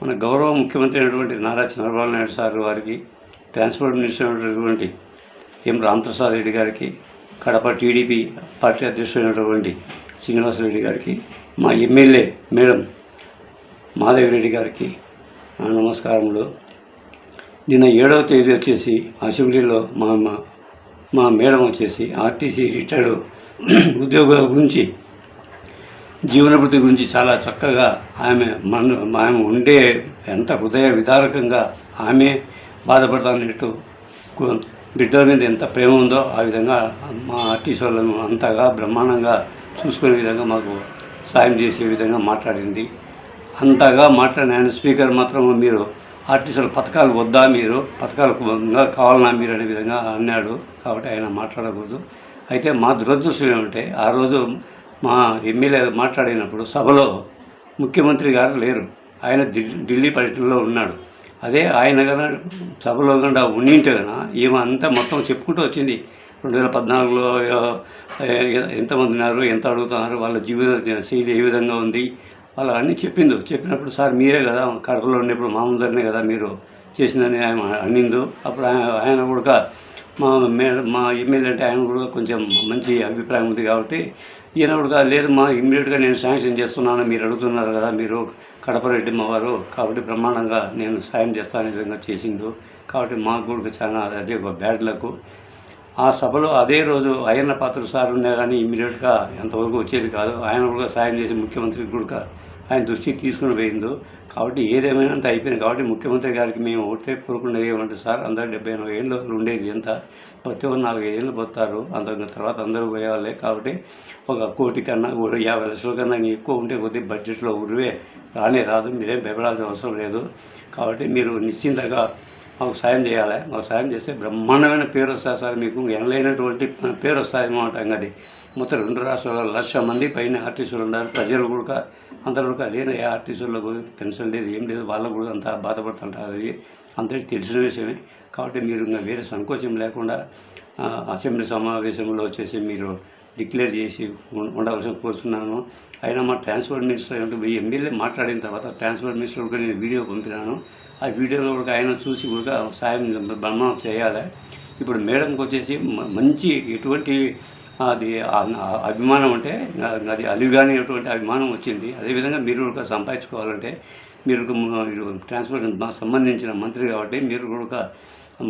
మన గౌరవ ముఖ్యమంత్రి అయినటువంటి నారా చంద్రబాబు నాయుడు సార్ వారికి, ట్రాన్స్పోర్ట్ మినిస్టర్ అయినటువంటి ఎం రామప్రసాద్ రెడ్డి గారికి, కడప టీడీపీ పార్టీ అధ్యక్షుడైనటువంటి శ్రీనివాసరెడ్డి గారికి, మా ఎమ్మెల్యే మేడం మాధవిరెడ్డి గారికి నమస్కారములు. నిన్న 7వ తేదీ వచ్చేసి అసెంబ్లీలో మా మేడం వచ్చేసి ఆర్టీసీ రిటైర్డ్ ఉద్యోగుల గురించి, జీవనభృతి గురించి చాలా చక్కగా ఆమె ఉండే ఎంత హృదయ విదారకంగా ఆమె బాధపడతానట్టు బిడ్డల మీద ఎంత ప్రేమ ఉందో ఆ విధంగా మా ఆర్టీసీ వాళ్ళను అంతగా బ్రహ్మాండంగా చూసుకునే విధంగా మాకు సాయం చేసే విధంగా మాట్లాడింది. అంతగా మాట్లాడిన ఆయన స్పీకర్ మాత్రం మీరు ఆర్టీసీల పథకాలు వద్దా, మీరు పథకాలు కావాలన్నా మీరు అనే విధంగా అన్నాడు. కాబట్టి ఆయన మాట్లాడకూడదు. అయితే మా దురదృష్టం ఏమంటే ఆ రోజు మా ఎమ్మెల్యే మాట్లాడినప్పుడు సభలో ముఖ్యమంత్రి గారు లేరు, ఆయన ఢిల్లీ పర్యటనలో ఉన్నాడు. అదే ఆయన కన్నా సభలో కన్నా ఉండింటే కన్నా ఈమె అంతా మొత్తం చెప్పుకుంటూ వచ్చింది. 2014లో ఎంతమంది ఉన్నారు, ఎంత అడుగుతున్నారు, వాళ్ళ జీవన శైలి ఏ విధంగా ఉంది, వాళ్ళు అన్నీ చెప్పినప్పుడు సార్ మీరే కదా కడపలో ఉన్నప్పుడు మా ముందరనే కదా మీరు చేసిందని ఆయన అనిందు. అప్పుడు ఆయన కూడా మా ఎమ్మెల్యే అంటే ఆయన కూడా కొంచెం మంచి అభిప్రాయం ఉంది. కాబట్టి ఈయన కూడా లేదు మా ఇమ్మీడియట్గా నేను శాంక్షన్ చేస్తున్నాను, మీరు అడుగుతున్నారు కదా, మీరు కడప రెడ్డి వారు కాబట్టి బ్రహ్మాండంగా నేను సాయం చేస్తాను విధంగా చేసిండు. కాబట్టి మాకు కూడా చాలా అదే ఒక బ్యాడ్ లక్. ఆ సభలో అదే రోజు అయ్యన్న పాత్ర సార్ ఉన్నా కానీ ఇమ్మీడియట్గా ఎంతవరకు వచ్చేది కాదు. ఆయన కూడా సాయం చేసి ముఖ్యమంత్రికి కూడా ఆయన దృష్టికి తీసుకుని పోయిందో. కాబట్టి ఏదేమైనా అంత అయిపోయింది. కాబట్టి ముఖ్యమంత్రి గారికి మేము ఒకటే కోరుకునేది ఏమంటే సార్ అందరూ 78 ఏళ్ళు ఉండేది ఎంత ప్రతి 4 ఏళ్ళు పోతారు, అంత తర్వాత అందరూ పోయేవాళ్ళే. కాబట్టి 1 కోటి కన్నా 50 లక్షల కన్నా ఎక్కువ ఉంటే కొద్ది బడ్జెట్లో ఉరివే రానే రాదు, మీరేం భయపడాల్సిన అవసరం లేదు. కాబట్టి మీరు నిశ్చింతగా మాకు సాయం చేయాలి. మాకు సాయం చేస్తే బ్రహ్మాండమైన పేరు వస్తుంది సార్, మీకు ఎనలేనటువంటి పేరు వస్తుంది అన్నమాట. అది మొత్తం 2 రాష్ట్రాల్లో 1,00,000 మంది పైన ఆర్టీసీలు ఉన్నారు. ప్రజలు కూడా అందరూ కూడా లేని ఆర్టీసీలకు పెన్షన్ లేదు, ఏం లేదు, వాళ్ళకు కూడా అంతా బాధపడుతుంటారు. అది అందరికీ తెలిసిన విషయమే. కాబట్టి మీరు ఇంకా వేరే సంకోచం లేకుండా అసెంబ్లీ సమావేశంలో వచ్చేసి మీరు డిక్లేర్ చేసి ఉండవలసిన కోరుతున్నాను. అయినా మా ట్రాన్స్పోర్ట్ మినిస్టర్ అంటే ఎమ్మెల్యే మాట్లాడిన తర్వాత ట్రాన్స్పోర్ట్ మినిస్టర్ కూడా నేను వీడియో పంపినాను. ఆ వీడియోలో కూడా ఆయన చూసి కూడా సాయం బ్రహ్మం చేయాలి. ఇప్పుడు మేడంకి వచ్చేసి మంచి ఎటువంటి అది అభిమానం అంటే అది అలిగానేటువంటి అభిమానం వచ్చింది. అదేవిధంగా మీరు కూడా సంపాదించుకోవాలంటే మీరు ట్రాన్స్పోర్ట్ సంబంధించిన మంత్రి కాబట్టి మీరు కూడా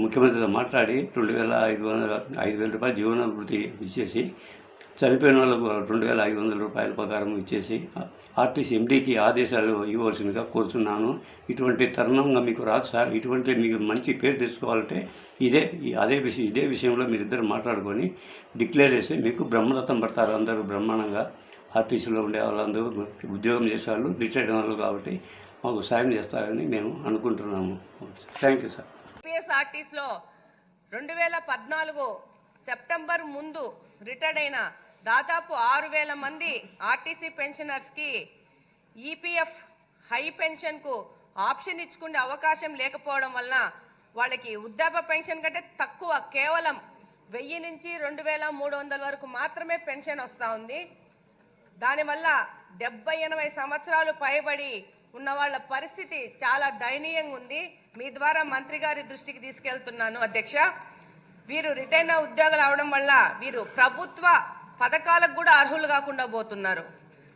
ముఖ్యమంత్రితో మాట్లాడి 5,000 రూపాయలు జీవనభృతి ఇచ్చేసి చనిపోయిన వాళ్ళకు 2,500 రూపాయల ప్రకారం ఇచ్చేసి ఆర్టీసీ ఎండీకి ఆదేశాలు ఇవ్వవలసిందిగా కోరుతున్నాను. ఇటువంటి తరుణంగా మీకు రాదు సార్. ఇటువంటి మీకు మంచి పేరు తెచ్చుకోవాలంటే ఇదే విషయంలో మీరిద్దరు మాట్లాడుకొని డిక్లేర్ చేసి మీకు బ్రహ్మరథం పడతారు. అందరూ బ్రహ్మాండంగా ఆర్టీసీలో ఉండే వాళ్ళందరూ ఉద్యోగం చేసేవాళ్ళు రిటైర్డ్ వాళ్ళు కాబట్టి మాకు సాయం చేస్తారని మేము అనుకుంటున్నాము. Thank you sir. ఆర్టీసీలో 2014 సెప్టెంబర్ ముందు రిటైర్డ్ అయిన దాదాపు 6,000 మంది ఆర్టీసీ పెన్షనర్స్కి ఈపీఎఫ్ హై పెన్షన్కు ఆప్షన్ ఇచ్చుకునే అవకాశం లేకపోవడం వలన వాళ్ళకి వృద్ధాప్య పెన్షన్ కంటే తక్కువ, కేవలం 1000 నుంచి 2,300 వరకు మాత్రమే పెన్షన్ వస్తూ ఉంది. దానివల్ల 70-80 సంవత్సరాలు పైబడి ఉన్న వాళ్ళ పరిస్థితి చాలా దయనీయంగా ఉంది. మీ ద్వారా మంత్రి గారి దృష్టికి తీసుకెళ్తున్నాను అధ్యక్ష. వీరు రిటైర్డ్ ఉద్యోగులు అవడం వల్ల వీరు ప్రభుత్వ పథకాలకు కూడా అర్హులు కాకుండా పోతున్నారు.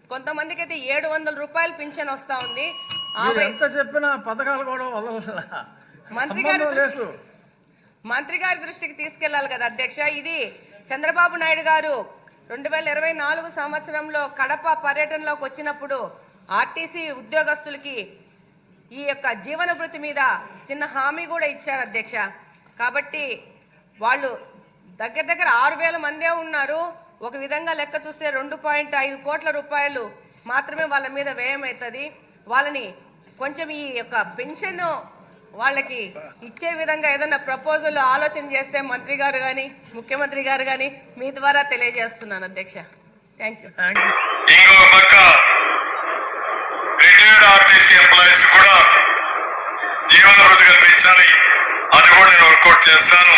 కొంతమందికి అయితే 700 రూపాయలు పింఛన్ వస్తూ ఉంది. మంత్రి గారి దృష్టికి తీసుకెళ్లాలి కదా అధ్యక్ష. ఇది చంద్రబాబు నాయుడు గారు 2024 సంవత్సరంలో కడప పర్యటనలోకి వచ్చినప్పుడు ఆర్టీసీ ఉద్యోగస్తులకి ఈ యొక్క జీవన భృతి మీద చిన్న హామీ కూడా ఇచ్చారు అధ్యక్ష. కాబట్టి వాళ్ళు దగ్గర 6,000 మందే ఉన్నారు. ఒక విధంగా లెక్క చూస్తే 2.5 కోట్ల రూపాయలు మాత్రమే వాళ్ళ మీద వ్యయం అవుతుంది. వాళ్ళని కొంచెం ఈ యొక్క పెన్షన్ వాళ్ళకి ఇచ్చే విధంగా ఏదైనా ప్రపోజల్ ఆలోచన చేస్తే మంత్రి గారు కానీ ముఖ్యమంత్రి గారు కానీ మీ ద్వారా తెలియజేస్తున్నాను అధ్యక్ష. Thank you. Retired RTC employees కూడా జీవన భృతి కల్పించాలి, అది కూడా నేను వర్కౌట్ చేస్తాను.